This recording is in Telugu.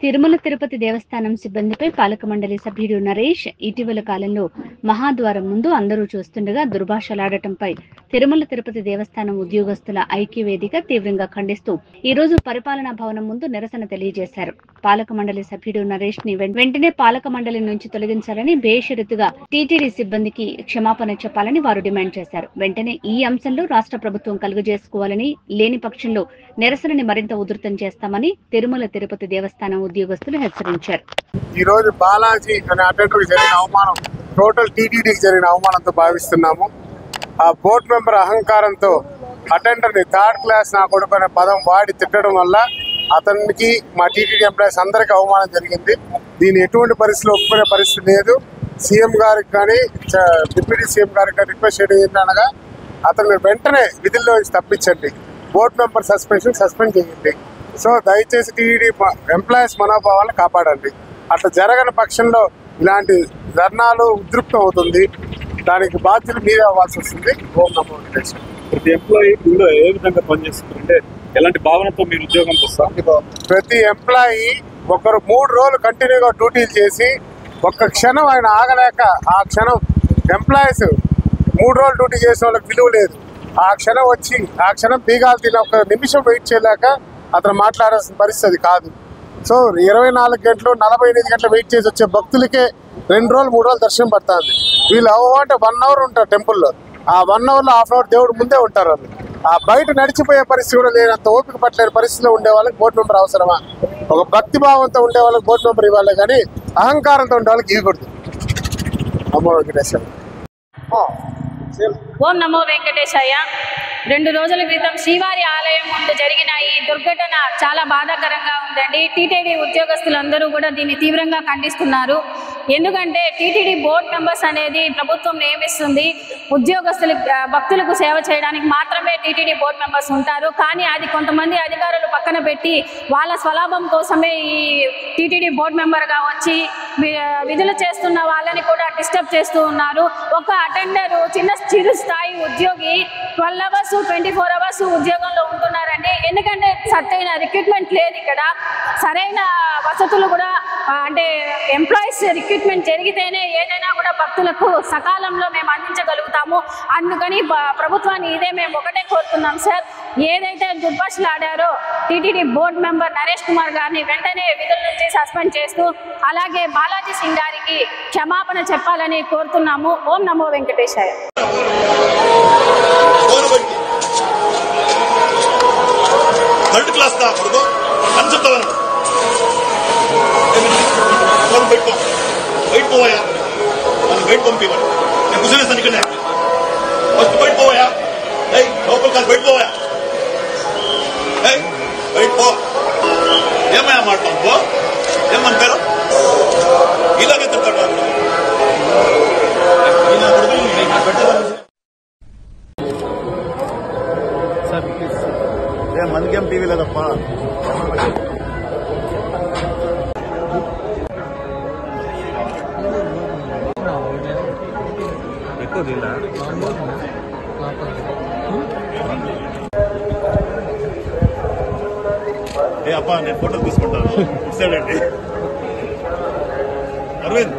తిరుమల తిరుపతి దేవస్థానం సిబ్బందిపై పాలక మండలి సభ్యుడు నరేష్ ఇటీవల కాలంలో మహాద్వారం ముందు అందరూ చూస్తుండగా దుర్భాషలాడటంపై తిరుమల తిరుపతి దేవస్థానం ఉద్యోగస్తుల ఐక్యవేదిక తీవ్రంగా ఖండిస్తూ ఈ రోజు పరిపాలనా భవనం ముందు నిరసన తెలియజేశారు. పాలక మండలి సభ్యుడు నరేష్ ని వెంటనే పాలక మండలి నుంచి తొలగించాలని బేషరతుగా టీటీడీ సిబ్బందికి క్షమాపణ చెప్పాలని వారు డిమాండ్ చేశారు. వెంటనే ఈ అంశంలో రాష్ట్ర ప్రభుత్వం కలుగజేసుకోవాలని, లేని పక్షంలో నిరసనని మరింత ఉధృతం చేస్తామని తిరుమల తిరుపతి దేవస్థానం ఉద్యోగస్తులు హెచ్చరించారు. ఈ రోజు బాలాజీ అనే అటెండర్కి జరిగిన అవమానం టోటల్ టీటీడీకి జరిగిన అవమానంతో భావిస్తున్నాము. ఆ బోర్డు మెంబర్ అహంకారంతో అటెండర్ని థర్డ్ క్లాస్ నా కొడుకు అనే పదం వాడి తిట్టడం వల్ల అతనికి మా టీటీడీ ఎంప్లాయీస్ అందరికీ అవమానం జరిగింది. దీన్ని ఎటువంటి పరిస్థితుల్లో ఒప్పుకునే పరిస్థితి లేదు. సీఎం గారికి కానీ డిప్యూటీ సీఎం గారికి కానీ రిక్వెస్ట్ చేయడం ఏంటనగా అతన్ని వెంటనే విధుల్లో తప్పించండి, బోర్డు మెంబర్ సస్పెండ్ చేయండి. సో దయచేసి టీటీడీ ఎంప్లాయీస్ మనోభావాలను కాపాడండి. అట్లా జరగని పక్షంలో ఇలాంటి ధర్నాలు ఉద్రిక్తం అవుతుంది. దానికి బాధ్యతలు మీరే అవ్వాల్సి వస్తుంది. ఓం నమో వెంకటేశ్వర. ప్రతి ఎంప్లాయీ ఏ విధంగా పనిచేస్తుందంటే ఎలాంటి భావనతో మీరు ఉద్యోగం వస్తారు? ప్రతి ఎంప్లాయీ ఒకరు 3 రోజులు కంటిన్యూగా డ్యూటీలు చేసి ఒక్క క్షణం ఆయన ఆగలేక ఆ క్షణం ఎంప్లాయీస్ 3 రోజులు డ్యూటీ చేసిన వాళ్ళకి విలువ లేదు. ఆ క్షణం వచ్చి ఆ క్షణం బీగాలు తిని ఒక నిమిషం వెయిట్ చేయలేక అతను మాట్లాడాల్సిన పరిస్థితి కాదు. సో 24 గంటలు 48 గంటలు వెయిట్ చేసి వచ్చే భక్తులకే 2 రోజులు 3 రోజులు దర్శనం పడుతుంది. వీళ్ళు అంటే 1 అవర్ ఉంటారు టెంపుల్లో. ఆ 1 అవర్లో ½ అవర్ దేవుడు ముందే ఉంటారు. వాళ్ళు ఆ బయట నడిచిపోయే పరిస్థితి కూడా లేనంత ఓపిక పట్టలేని పరిస్థితిలో ఉండే వాళ్ళకి బోర్డు మెంబర్ అవసరమా? ఒక భక్తి భావంతో ఉండే వాళ్ళకి బోర్డు మెంబర్ ఇవ్వాలి, కానీ అహంకారంతో ఉండే వాళ్ళకి ఇవ్వకూడదు. నమో వెంకటేశ్వర. ఓం నమో వెంకటేశయ్య. 2 రోజుల క్రితం శ్రీవారి ఆలయం ముందు జరిగిన ఈ దుర్ఘటన చాలా బాధాకరంగా ఉందండి. టీటీడీ ఉద్యోగస్తులందరూ కూడా దీన్ని తీవ్రంగా ఖండిస్తున్నారు. ఎందుకంటే టీటీడీ బోర్డు మెంబర్స్ అనేది ప్రభుత్వం నియమిస్తుంది. భక్తులకు సేవ చేయడానికి మాత్రమే టీటీడీ బోర్డు మెంబర్స్ ఉంటారు. కానీ అది కొంతమంది అధికారులు పక్కన పెట్టి వాళ్ళ స్వలాభం కోసమే ఈ టీటీడీ బోర్డు మెంబర్గా వచ్చి విధులు చేస్తున్న వాళ్ళని కూడా డిస్టర్బ్ చేస్తూ ఉన్నారు. ఒక అటెండర్ చిరు స్థాయి ఉద్యోగి 12 అవర్స్ 24 అవర్స్ ఉద్యోగంలో ఉంటున్నారండి. ఎందుకంటే సరైన రిక్రూట్మెంట్ లేదు ఇక్కడ. సరైన వసతులు కూడా అంటే ఎంప్లాయీస్ రిక్రూట్మెంట్ జరిగితేనే ఏదైనా కూడా భక్తులకు సకాలంలో మేము అందించగలుగుతాము. అందుకని ప్రభుత్వాన్ని ఇదే మేము ఒకటే కోరుతున్నాం సార్. ఏదైతే దుర్భాషలు ఆడారో TTD board member Naresh Kumar గారిని వెంటనే విధుల నుంచి సస్పెండ్ చేస్తూ అలాగే బాలాజీ సింగ్ గారికి క్షమాపణ చెప్పాలని కోరుతున్నాము. ఓం నమో వెంకటేశాయ. थर्ड क्लास था को कॉन्सेप्ट बैठ पोया बैठ पंपी मैं कुछ निकल फस्ट बैठ पोया लोकल काल बैठ पोया बैठ पो ఏమయ్యా మాట్లాడుకో ఏమంటారు ఇలాగే తింటారు. మందికేం టీవీ లేదప్ప. ఎక్కువ ఏ అప్ప నేను ఫోటో తీసుకుంటాను. అరవింద్